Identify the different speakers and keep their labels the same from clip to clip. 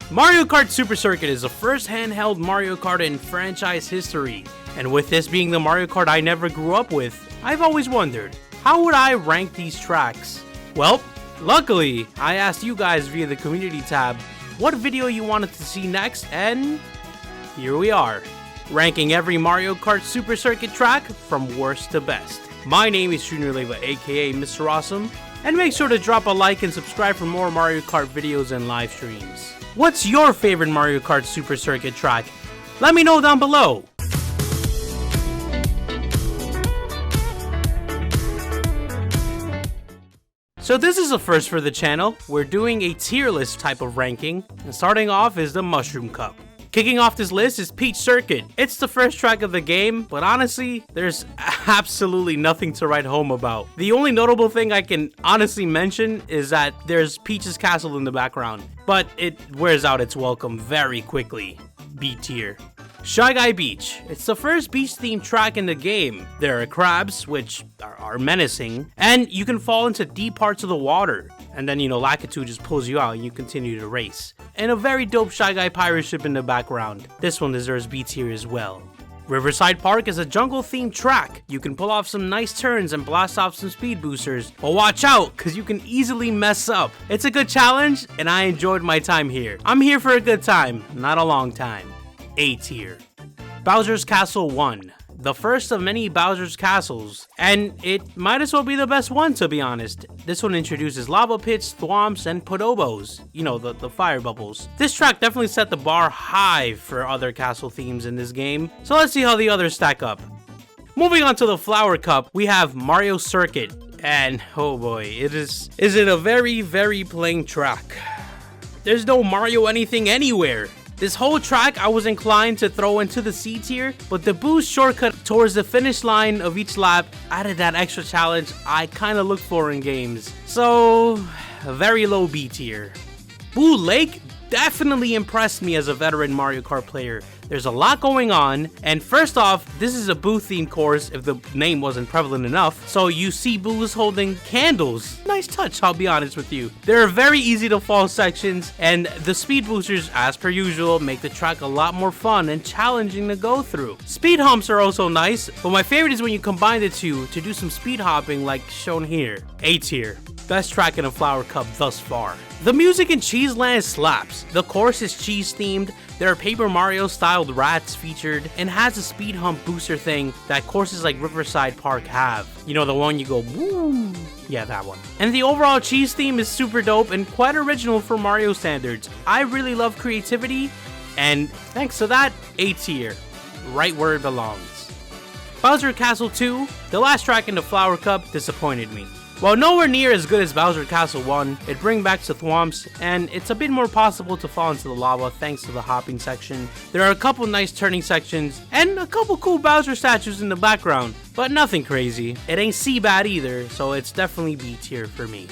Speaker 1: Mario Kart Super Circuit is the first handheld Mario Kart in franchise history, and with this being the Mario Kart I never grew up with, I've always wondered, how would I rank these tracks? Well, luckily, I asked you guys via the community tab what video you wanted to see next, and here we are, ranking every Mario Kart Super Circuit track from worst to best. My name is Junior Leva, aka MisterAwesome, and make sure to drop a like and subscribe for more Mario Kart videos and live streams. What's your favorite Mario Kart Super Circuit track? Let me know down below. So this is a first for the channel. We're doing a tier list type of ranking, and starting off is the Mushroom Cup. Kicking off this list is Peach Circuit. It's the first track of the game, but honestly, there's absolutely nothing to write home about. The only notable thing I can honestly mention is that there's Peach's castle in the background, but it wears out its welcome very quickly. B tier. Shy Guy Beach. It's the first beach-themed track in the game. There are crabs, which are menacing, and you can fall into deep parts of the water. And then, Lakitu just pulls you out and you continue to race. And a very dope Shy Guy pirate ship in the background. This one deserves B tier as well. Riverside Park is a jungle-themed track. You can pull off some nice turns and blast off some speed boosters, but watch out, cause you can easily mess up. It's a good challenge, and I enjoyed my time here. I'm here for a good time, not a long time. A tier. Bowser's Castle 1. The first of many Bowser's Castles, and it might as well be the best one, to be honest. This one introduces lava pits, thwomps, and podobos. The fire bubbles. This track definitely set the bar high for other castle themes in this game, so let's see how the others stack up. Moving on to the Flower Cup, we have Mario Circuit, and oh boy, is it a very, very plain track. There's no Mario anything anywhere. This whole track I was inclined to throw into the C tier, but the boost shortcut towards the finish line of each lap added that extra challenge I kinda look for in games. So, a very low B tier. Boo Lake definitely impressed me as a veteran Mario Kart player. There's a lot going on, and first off, this is a Boo themed course if the name wasn't prevalent enough, so you see Boos holding candles. Nice touch, I'll be honest with you. There are very easy to fall sections, and the speed boosters, as per usual, make the track a lot more fun and challenging to go through. Speed humps are also nice, but my favorite is when you combine the two to do some speed hopping like shown here. A tier. Best track in a Flower Cup thus far. The music in Cheeseland slaps. The course is cheese themed, there are Paper Mario styled rats featured, and has a speed hump booster thing that courses like Riverside Park have. The one you go woo. Yeah, that one. And the overall cheese theme is super dope and quite original for Mario standards. I really love creativity, and thanks to that, A tier. Right where it belongs. Bowser Castle 2, the last track in the Flower Cup, disappointed me. While nowhere near as good as Bowser Castle 1, it brings back the thwomps, and it's a bit more possible to fall into the lava thanks to the hopping section. There are a couple nice turning sections, and a couple cool Bowser statues in the background, but nothing crazy. It ain't C-bad either, so it's definitely B tier for me.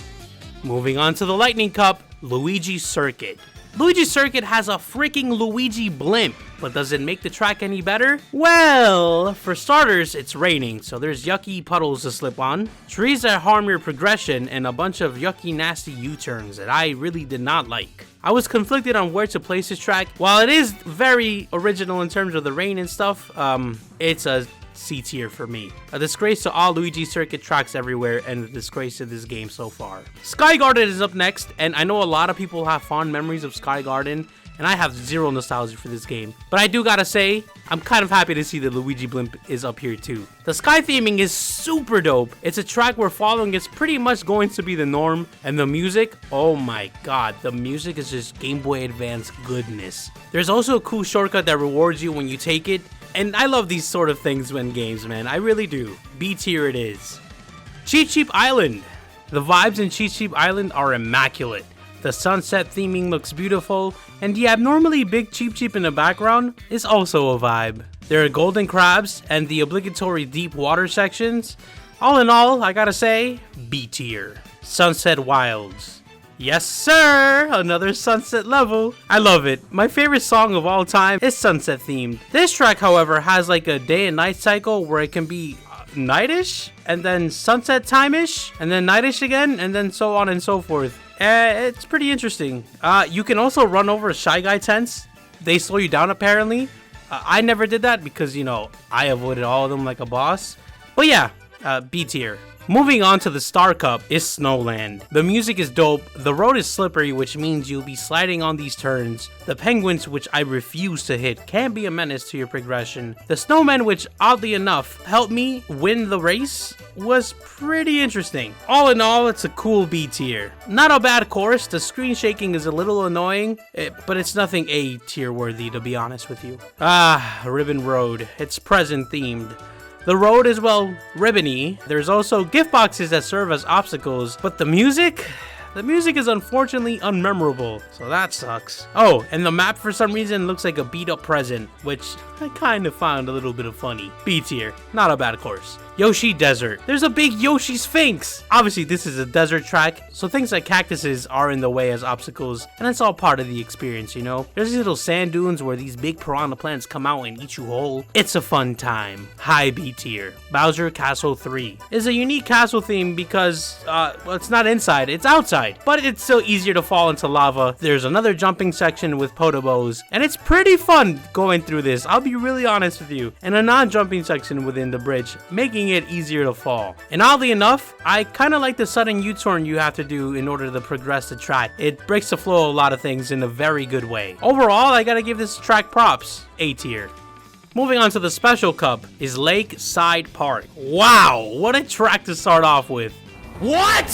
Speaker 1: Moving on to the Lightning Cup, Luigi Circuit. Luigi Circuit has a freaking Luigi blimp, but does it make the track any better? Well, for starters, it's raining, so there's yucky puddles to slip on, trees that harm your progression, and a bunch of yucky nasty U-turns that I really did not like. I was conflicted on where to place this track. While it is very original in terms of the rain and stuff, it's a C tier for me. A disgrace to all Luigi Circuit tracks everywhere, and a disgrace to this game so far. Sky Garden is up next, and I know a lot of people have fond memories of Sky Garden, and I have zero nostalgia for this game. But I do gotta say, I'm kind of happy to see the Luigi blimp is up here too. The sky theming is super dope. It's a track where following is pretty much going to be the norm, and the music, oh my god, the music is just Game Boy Advance goodness. There's also a cool shortcut that rewards you when you take it, and I love these sort of things when games, man. I really do. B tier it is. Cheat Sheep Island. The vibes in Cheat Sheep Island are immaculate. The sunset theming looks beautiful, and the abnormally big Cheep Cheep in the background is also a vibe. There are golden crabs and the obligatory deep water sections. All in all, I gotta say, B tier. Sunset Wilds. Yes sir, another sunset level. I love it. My favorite song of all time is sunset themed. This track, however, has like a day and night cycle where it can be nightish, and then sunset time-ish, and then nightish again, and then so on and so forth. It's pretty interesting. You can also run over Shy Guy tents. They slow you down apparently. I never did that because, you know, I avoided all of them like a boss. But yeah, B tier. Moving on to the Star Cup is Snowland. The music is dope, the road is slippery, which means you'll be sliding on these turns. The penguins, which I refuse to hit, can be a menace to your progression. The snowmen, which oddly enough helped me win the race, was pretty interesting. All in all, it's a cool B tier. Not a bad course, the screen shaking is a little annoying, but it's nothing A tier worthy, to be honest with you. Ribbon Road, it's present themed. The road is, well, ribbony. There's also gift boxes that serve as obstacles, but the music is unfortunately unmemorable, so that sucks. Oh, and the map for some reason looks like a beat up present, which I kind of found a little bit of funny. B tier, not a bad course. Yoshi Desert. There's a big Yoshi Sphinx. Obviously, this is a desert track, so things like cactuses are in the way as obstacles, and it's all part of the experience, you know? There's these little sand dunes where these big piranha plants come out and eat you whole. It's a fun time. High B tier. Bowser Castle 3 is a unique castle theme because, well, it's not inside, it's outside, but it's still easier to fall into lava. There's another jumping section with potobos, and it's pretty fun going through this, I'll be really honest with you, and a non-jumping section within the bridge, making it easier to fall. And oddly enough, I kind of like the sudden U-turn you have to do in order to progress the track. It breaks the flow of a lot of things in a very good way. Overall, I gotta give this track props. A tier. Moving on to the special cup is Lakeside Park. Wow, what a track to start off with. What?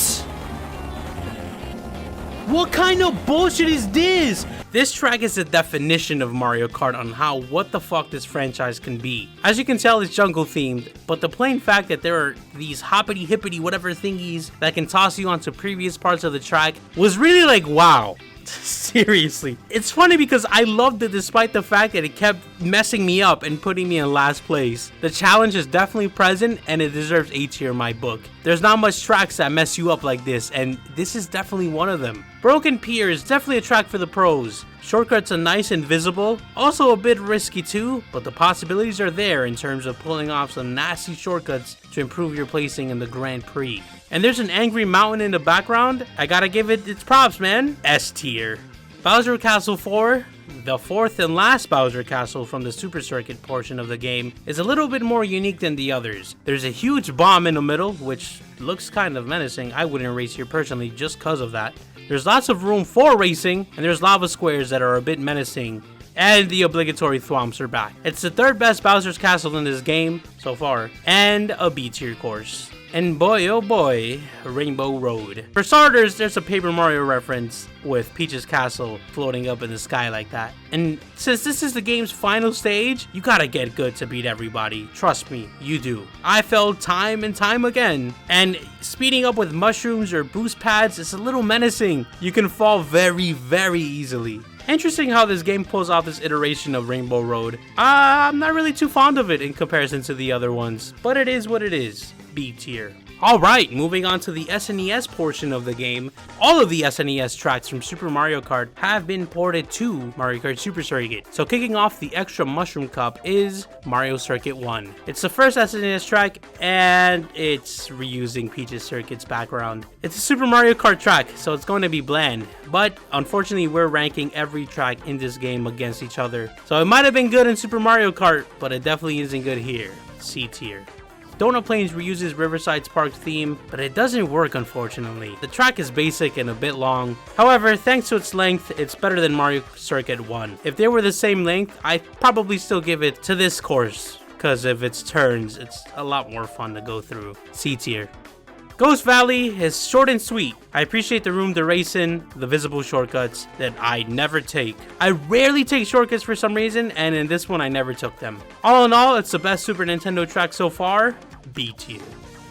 Speaker 1: What kind of bullshit is this? This track is the definition of Mario Kart on how what the fuck this franchise can be. As you can tell, it's jungle themed, but the plain fact that there are these hoppity hippity whatever thingies that can toss you onto previous parts of the track was really like, wow. Seriously. It's funny because I loved it despite the fact that it kept messing me up and putting me in last place. The challenge is definitely present and it deserves A tier in my book. There's not much tracks that mess you up like this, and this is definitely one of them. Broken Pier is definitely a track for the pros. Shortcuts are nice and visible, also a bit risky too, but the possibilities are there in terms of pulling off some nasty shortcuts to improve your placing in the Grand Prix. And there's an angry mountain in the background. I gotta give it its props, man. S tier. Bowser Castle 4, the fourth and last Bowser Castle from the Super Circuit portion of the game, is a little bit more unique than the others. There's a huge bomb in the middle, which looks kind of menacing. I wouldn't race here personally just cause of that. There's lots of room for racing, and there's lava squares that are a bit menacing. And the obligatory thwomps are back. It's the third best Bowser's Castle in this game so far, and a B tier course. And boy oh boy, Rainbow Road. For starters, there's a Paper Mario reference with Peach's castle floating up in the sky like that. And since this is the game's final stage, you gotta get good to beat everybody. Trust me, you do. I failed time and time again. And speeding up with mushrooms or boost pads is a little menacing. You can fall very, very easily. Interesting how this game pulls off this iteration of Rainbow Road. I'm not really too fond of it in comparison to the other ones, but it is what it is. B tier. Alright, moving on to the SNES portion of the game. All of the SNES tracks from Super Mario Kart have been ported to Mario Kart Super Circuit. So kicking off the extra Mushroom Cup is Mario Circuit 1. It's the first SNES track, and it's reusing Peach's Circuit's background. It's a Super Mario Kart track, so it's going to be bland. But unfortunately, we're ranking every track in this game against each other. So it might have been good in Super Mario Kart, but it definitely isn't good here. C tier. Donut Plains reuses Riverside's park theme, but it doesn't work unfortunately. The track is basic and a bit long. However, thanks to its length, it's better than Mario Circuit 1. If they were the same length, I'd probably still give it to this course, because of its turns, it's a lot more fun to go through. C tier. Ghost Valley is short and sweet. I appreciate the room to race in, the visible shortcuts that I never take. I rarely take shortcuts for some reason, and in this one I never took them. All in all, it's the best Super Nintendo track so far. B tier.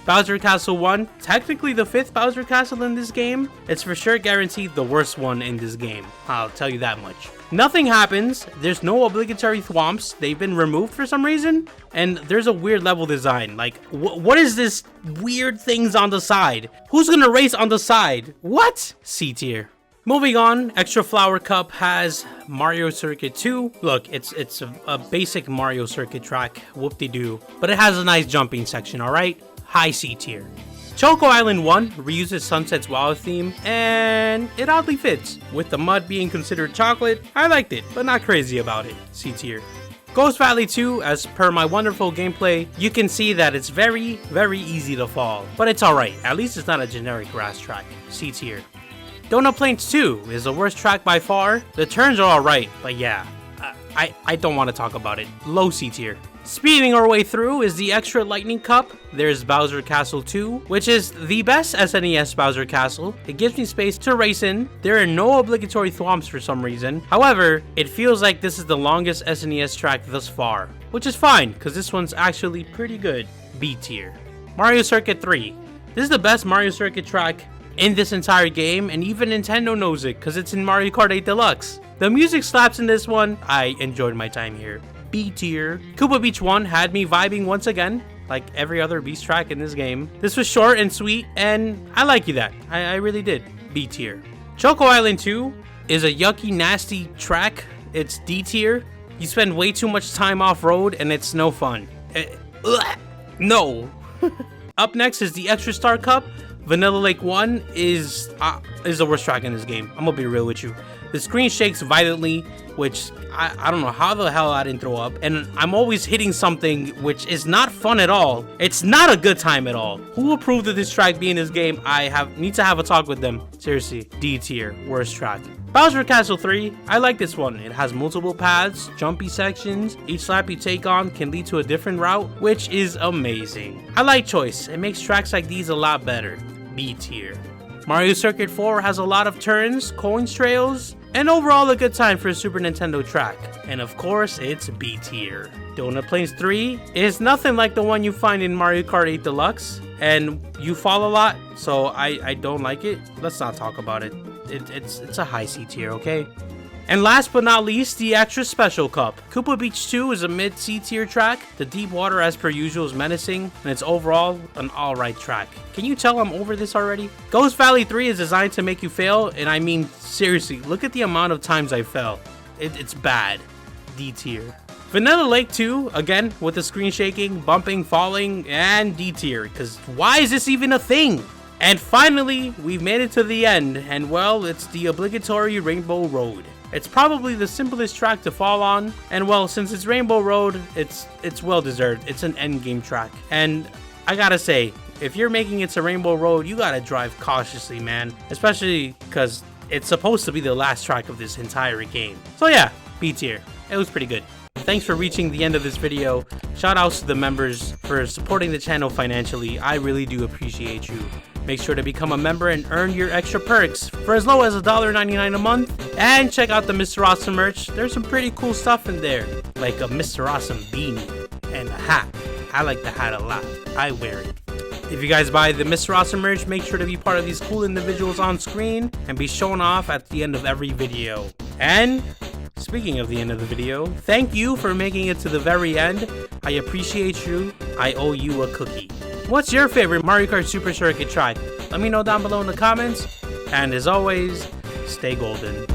Speaker 1: Bowser Castle 1, technically the fifth Bowser Castle in this game. It's for sure guaranteed the worst one in this game. I'll tell you that much. Nothing happens, there's no obligatory thwomps, they've been removed for some reason, and there's a weird level design. Like, what is this weird things on the side? Who's gonna race on the side? What? C tier. Moving on, Extra Flower Cup has Mario Circuit 2. Look, it's a basic Mario Circuit track, whoop-de-doo, but it has a nice jumping section, alright? High C tier. Choco Island 1 reuses Sunset's WoW theme, and it oddly fits. With the mud being considered chocolate, I liked it, but not crazy about it. C tier. Ghost Valley 2, as per my wonderful gameplay, you can see that it's very, very easy to fall. But it's alright, at least it's not a generic grass track. C tier. Donut Plains 2 is the worst track by far. The turns are alright, but yeah, I don't want to talk about it. Low C tier. Speeding our way through is the Extra Lightning Cup. There's Bowser Castle 2, which is the best SNES Bowser Castle. It gives me space to race in. There are no obligatory thwomps for some reason. However, it feels like this is the longest SNES track thus far, which is fine, because this one's actually pretty good. B tier. Mario Circuit 3. This is the best Mario Circuit track in this entire game, and even Nintendo knows it, because it's in Mario Kart 8 Deluxe. The music slaps in this one. I enjoyed my time here. B tier. Koopa Beach 1 had me vibing once again, like every other Beast track in this game. This was short and sweet, and I like that. I really did. B tier. Choco Island 2 is a yucky, nasty track. It's D tier. You spend way too much time off-road, and it's no fun. No. Up next is the Extra Star Cup. Vanilla Lake 1 is the worst track in this game. I'm gonna be real with you. The screen shakes violently, which I don't know how the hell I didn't throw up. And I'm always hitting something, which is not fun at all. It's not a good time at all. Who approved of this track being in this game? Need to have a talk with them. Seriously, D tier, worst track. Bowser Castle 3, I like this one. It has multiple paths, jumpy sections. Each lap you take on can lead to a different route, which is amazing. I like choice. It makes tracks like these a lot better. B tier. Mario Circuit 4 has a lot of turns, coins trails, and overall a good time for a Super Nintendo track. And of course, it's B tier. Donut Plains 3 is nothing like the one you find in Mario Kart 8 Deluxe, and you fall a lot, so I don't like it. Let's not talk about it. It's a high C tier, okay? And last but not least, the Extra Special Cup. Koopa Beach 2 is a mid-C tier track. The deep water, as per usual, is menacing, and it's overall an alright track. Can you tell I'm over this already? Ghost Valley 3 is designed to make you fail, and I mean, seriously, look at the amount of times I fell. It's bad. D tier. Vanilla Lake 2, again, with the screen shaking, bumping, falling, and D tier, because why is this even a thing? And finally, we've made it to the end, and well, it's the obligatory Rainbow Road. It's probably the simplest track to fall on, and well, since it's Rainbow Road, it's well deserved. It's an endgame track, and I gotta say, if you're making it to Rainbow Road, you gotta drive cautiously, man. Especially because it's supposed to be the last track of this entire game. So yeah, B tier. It was pretty good. Thanks for reaching the end of this video. Shout outs to the members for supporting the channel financially. I really do appreciate you. Make sure to become a member and earn your extra perks for as low as $1.99 a month. And check out the MisterAwesome merch. There's some pretty cool stuff in there, like a MisterAwesome beanie and a hat. I like the hat a lot. I wear it. If you guys buy the MisterAwesome merch, make sure to be part of these cool individuals on screen and be shown off at the end of every video. And speaking of the end of the video, thank you for making it to the very end. I appreciate you. I owe you a cookie. What's your favorite Mario Kart Super Circuit track? Let me know down below in the comments. And as always, stay golden.